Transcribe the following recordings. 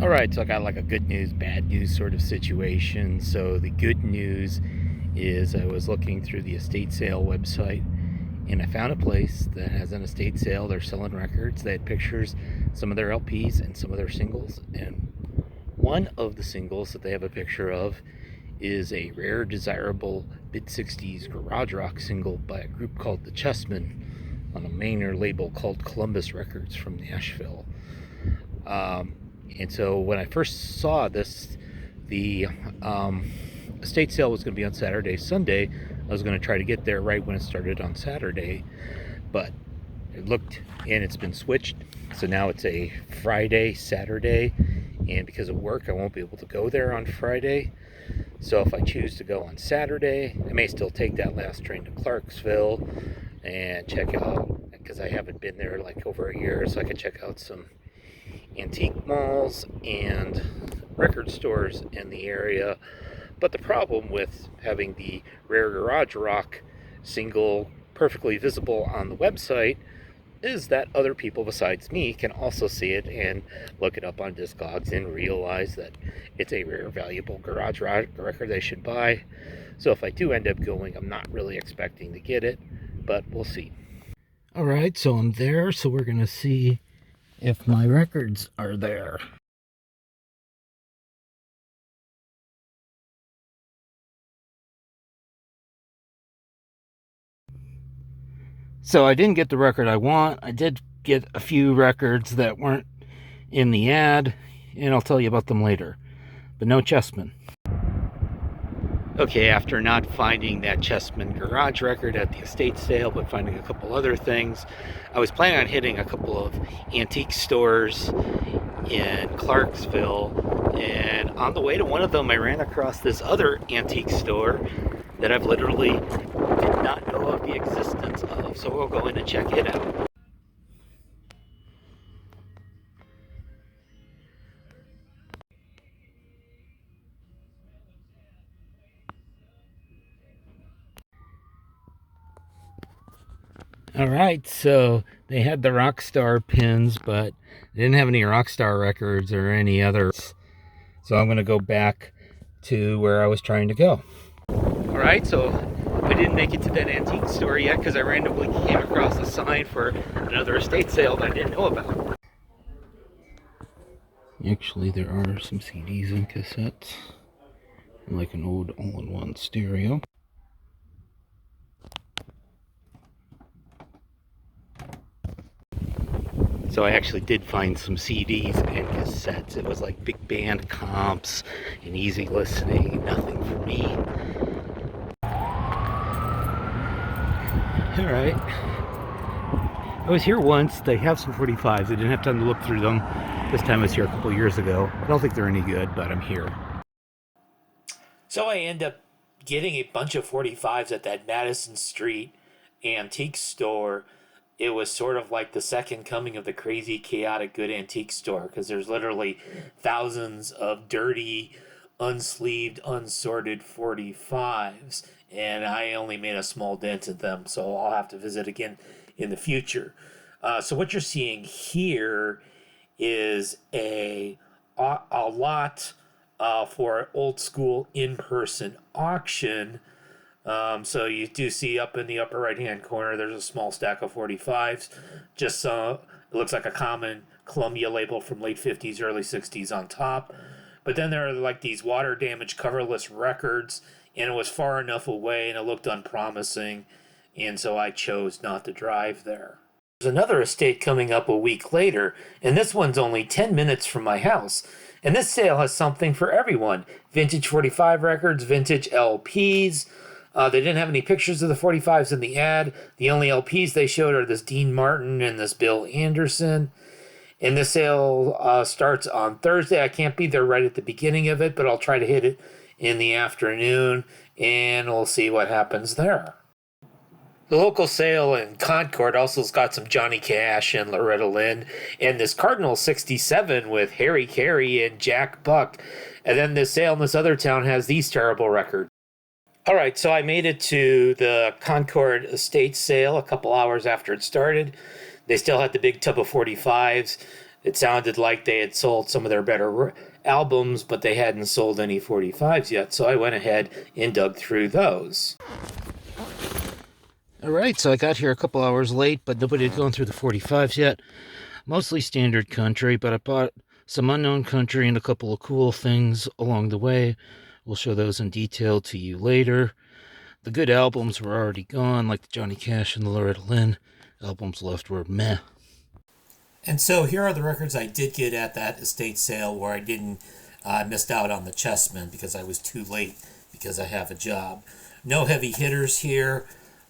All right, so I got like a good news, bad news sort of situation. So the good news is I was looking through the estate sale website and I found a place that has an estate sale. They're selling records. They had pictures, some of their LPs and some of their singles. And one of the singles that they have a picture of is a rare, desirable mid-60s garage rock single by a group called the CHESSMEN on a minor label called Columbus Records from Nashville. And so when I first saw this, the estate sale was going to be on Saturday, Sunday. I was going to try to get there right when it started on Saturday, but it looked, and it's been switched. So now it's a Friday, Saturday, and because of work, I won't be able to go there on Friday. So if I choose to go on Saturday, I may still take that last train to Clarksville and check out, because I haven't been there like over a year, so I could check out some antique malls and record stores in the area. But the problem with having the rare garage rock single perfectly visible on the website is that other people besides me can also see it and look it up on Discogs and realize that it's a rare, valuable garage rock record they should buy. So if I do end up going, I'm not really expecting to get it, but we'll see. All right, so I'm there, so we're going to see if my records are there. So I didn't get the record I want. I did get a few records that weren't in the ad, and I'll tell you about them later. But no CHESSMEN. Okay, after not finding that CHESSMEN garage record at the estate sale, but finding a couple other things, I was planning on hitting a couple of antique stores in Clarksville, and on the way to one of them, I ran across this other antique store that I've literally did not know of the existence of, so we'll go in and check it out. All right, so they had the Rockstar pins, but they didn't have any Rockstar records or any others. So I'm going to go back to where I was trying to go. All right, so I didn't make it to that antique store yet because I randomly came across a sign for another estate sale that I didn't know about. Actually, there are some CDs and cassettes, like an old all-in-one stereo. So I actually did find some CDs and cassettes. It was like big band comps and easy listening, nothing for me. All right. I was here once. They have some 45s. I didn't have time to look through them. This time I was here a couple years ago. I don't think they're any good, but I'm here. So I end up getting a bunch of 45s at that Madison Street antique store. It was sort of like the second coming of the crazy, chaotic, good antique store, because there's literally thousands of dirty, unsleeved, unsorted 45s, and I only made a small dent in them, so I'll have to visit again in the future. So what you're seeing here is a lot for old school in-person auction. So you do see up in the upper right hand corner there's a small stack of 45s. Just it looks like a common Columbia label from late 50s, early 60s on top. But then there are like these water damaged coverless records, and it was far enough away and it looked unpromising, and so I chose not to drive there. There's another estate coming up a week later, and this one's only 10 minutes from my house. And this sale has something for everyone. Vintage 45 records, vintage LPs. They didn't have any pictures of the 45s in the ad. The only LPs they showed are this Dean Martin and this Bill Anderson. And this sale starts on Thursday. I can't be there right at the beginning of it, but I'll try to hit it in the afternoon, and we'll see what happens there. The local sale in Concord also has got some Johnny Cash and Loretta Lynn, and this Cardinal 67 with Harry Carey and Jack Buck. And then this sale in this other town has these terrible records. All right, so I made it to the Concord estate sale a couple hours after it started. They still had the big tub of 45s. It sounded like they had sold some of their better albums, but they hadn't sold any 45s yet. So I went ahead and dug through those. All right, so I got here a couple hours late, but nobody had gone through the 45s yet. Mostly standard country, but I bought some unknown country and a couple of cool things along the way. We'll show those in detail to you later. The good albums were already gone, like the Johnny Cash and the Loretta Lynn. Albums left were meh. And so here are the records I did get at that estate sale where I didn't missed out on the CHESSMEN because I was too late because I have a job. No heavy hitters here,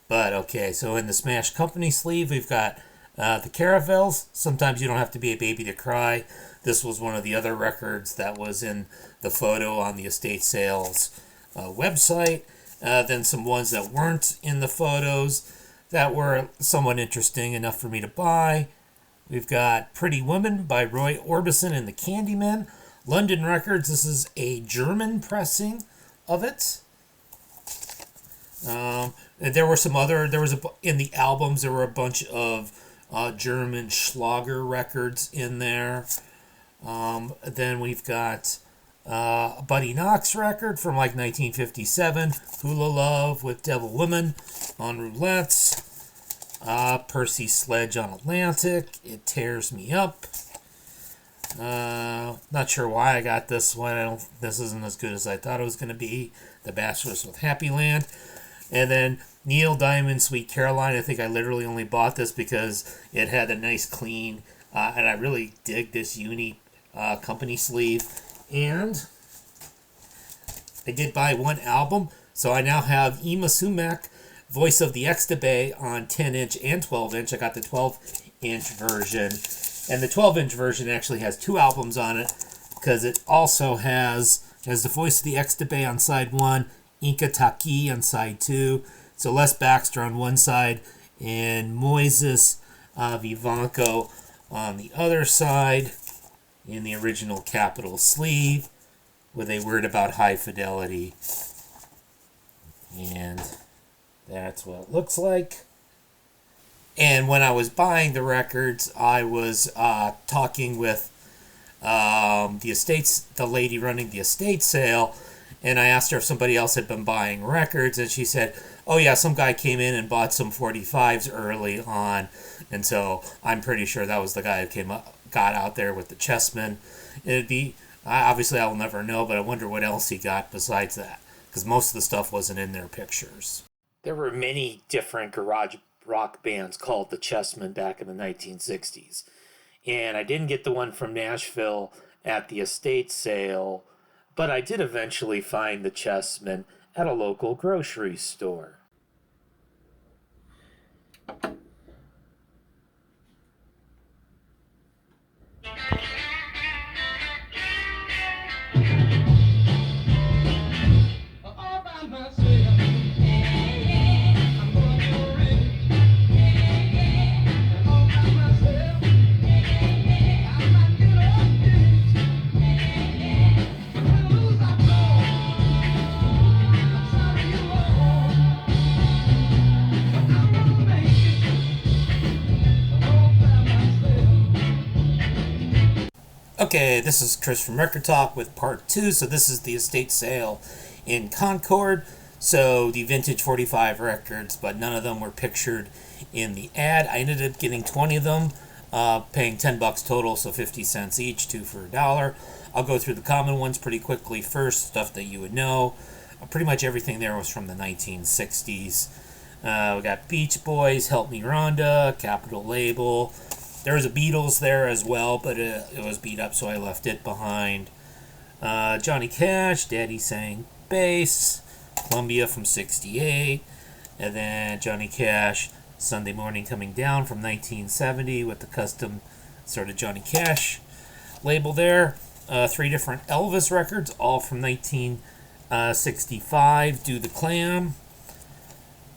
but okay. So in the Smash Company sleeve, we've got the Caravels. Sometimes you don't have to be a baby to cry. This was one of the other records that was in the photo on the estate sales website. Then some ones that weren't in the photos that were somewhat interesting enough for me to buy. We've got Pretty Woman by Roy Orbison and the Candymen. London Records, this is a German pressing of it. There were some other, in the albums, there were a bunch of German Schlager records in there. Then we've got a Buddy Knox record from like 1957, Hula Love with Devil Woman on Roulettes. Percy Sledge on Atlantic, It Tears Me Up. Not sure why I got this one. This isn't as good as I thought it was going to be. The Bachelors with Happy Land. And then Neil Diamond, Sweet Caroline. I think I literally only bought this because it had a nice clean, and I really dig this uni company sleeve. And I did buy one album, so I now have Ima Sumac, Voice of the Extabay on 10-inch and 12-inch. I got the 12-inch version. And the 12-inch version actually has two albums on it because it also has the Voice of the Extabay on side 1, Inca Taki on side 2. So Les Baxter on one side and Moises Vivanco on the other side in the original capital sleeve with a word about high fidelity. And that's what it looks like. And when I was buying the records, I was talking with the lady running the estate sale, and I asked her if somebody else had been buying records, and she said, oh yeah, some guy came in and bought some 45s early on, and so I'm pretty sure that was the guy who got out there with the CHESSMEN. It'd be, obviously I will never know, but I wonder what else he got besides that, because most of the stuff wasn't in their pictures. There were many different garage rock bands called the CHESSMEN back in the 1960s. And I didn't get the one from Nashville at the estate sale, but I did eventually find the CHESSMEN at a local grocery store. Okay, this is Chris from Rekkid Talk with part 2. So this is the estate sale in Concord. So the vintage 45 records, but none of them were pictured in the ad. I ended up getting 20 of them, paying $10 total, so 50 cents each, 2 for $1. I'll go through the common ones pretty quickly first, stuff that you would know. Pretty much everything there was from the 1960s. We got Beach Boys, Help Me Rhonda, Capitol Label. There was a Beatles there as well, but it was beat up, so I left it behind. Johnny Cash, Daddy Sang Bass, Columbia from 68, and then Johnny Cash, Sunday Morning Coming Down from 1970 with the custom sort of Johnny Cash label there. 3 different Elvis records, all from 1965. Do the Clam,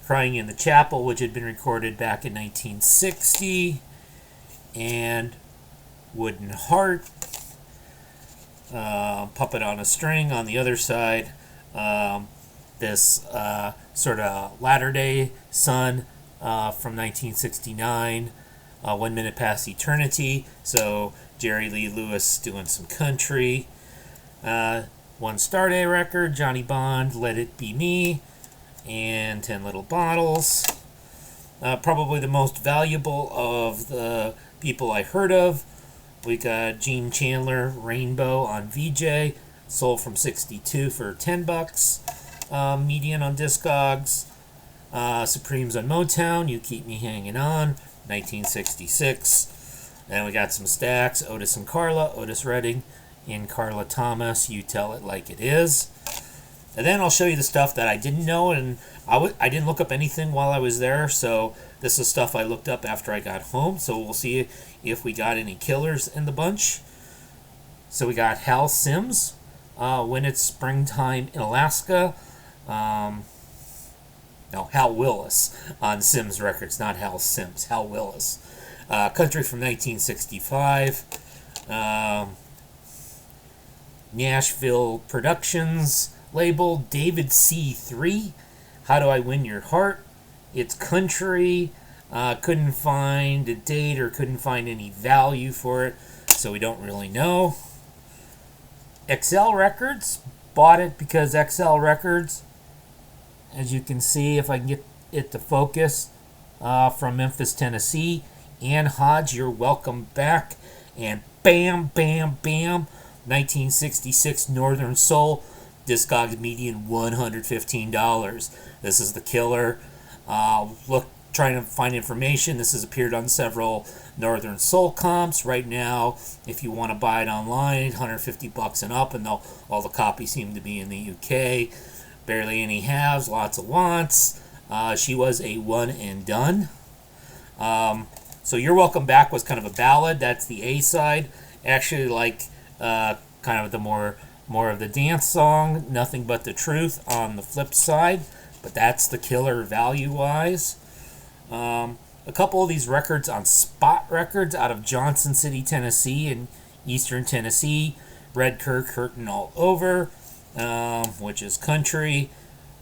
Crying in the Chapel, which had been recorded back in 1960. And Wooden Heart, Puppet on a String on the other side. This sort of Latter-day Sun from 1969, 1 Minute Past Eternity. So Jerry Lee Lewis doing some country. One Starday record, Johnny Bond, Let It Be Me, and 10 Little Bottles. Probably the most valuable of the people I heard of. We got Gene Chandler, Rainbow on VJ, sold from 62 for $10. Median on Discogs. Supremes on Motown, You Keep Me Hanging On, 1966. Then we got some stacks, Otis and Carla, Otis Redding, and Carla Thomas, You Tell It Like It Is. And then I'll show you the stuff that I didn't know, and I didn't look up anything while I was there, so this is stuff I looked up after I got home, so we'll see if we got any killers in the bunch. So we got Hal Sims, When It's Springtime in Alaska. No, Hal Willis on Sims Records, not Hal Sims, Hal Willis. Country from 1965. Nashville Productions label, David C3, How Do I Win Your Heart? It's country. Couldn't find a date or couldn't find any value for it, so we don't really know. XL Records, bought it because XL Records, as you can see, if I can get it to focus, from Memphis, Tennessee. Ann Hodge, You're Welcome Back. And bam, bam, bam, 1966 Northern Soul. Discogs median $115. This is the killer. Trying to find information. This has appeared on several Northern Soul comps. Right now, if you want to buy it online, $150 and up, and all the copies seem to be in the UK. Barely any haves, lots of wants. She was a one and done. So You're Welcome Back was kind of a ballad. That's the A side. Actually, like kind of the more of the dance song, Nothing But the Truth on the flip side. But that's the killer value-wise. A couple of these records on Spot Records out of Johnson City, Tennessee and Eastern Tennessee. Red Curtain All Over, which is country.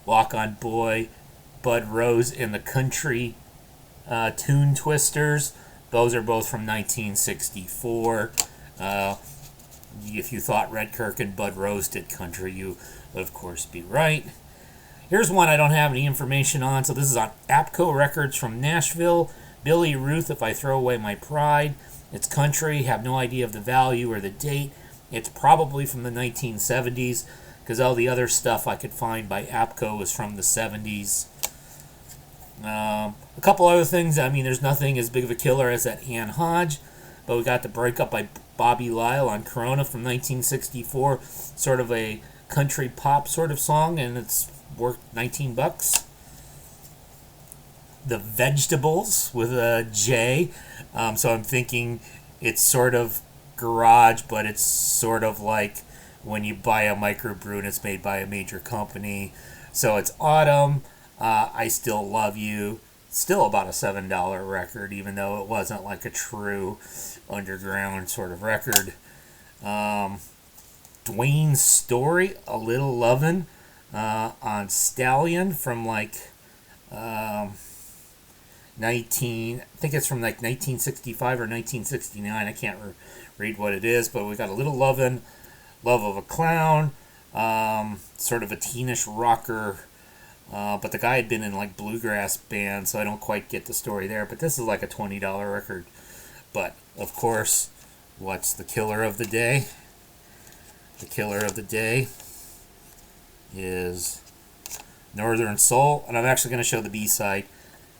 Walk On Boy, Bud Rose and the Country Tune Twisters. Those are both from 1964. If you thought Red Kirk and Bud Rose did country, you would of course be right. Here's one I don't have any information on. So this is on APCO Records from Nashville. Billy Ruth, If I Throw Away My Pride. It's country. Have no idea of the value or the date. It's probably from the 1970s because all the other stuff I could find by APCO was from the 70s. A couple other things. I mean, there's nothing as big of a killer as that Ann Hodge. But we got the breakup by Bobby Lyle on Corona from 1964. Sort of a country pop sort of song, and it's worth $19. The Vegetables with a J. So I'm thinking it's sort of garage, but it's sort of like when you buy a microbrew and it's made by a major company. So it's Autumn. I Still Love You. Still about a $7 record, even though it wasn't like a true underground sort of record. Dwayne's Story, A Little Lovin', on Stallion from like I think it's from like 1965 or 1969. I can't read what it is, but we got A Little Lovin', Love of a Clown, sort of a teenish rocker. But the guy had been in like bluegrass bands, so I don't quite get the story there. But this is like a $20 record. But of course, what's the killer of the day? The killer of the day is Northern Soul, and I'm actually going to show the B-side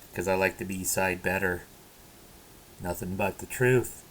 because I like the B-side better. Nothing But the Truth.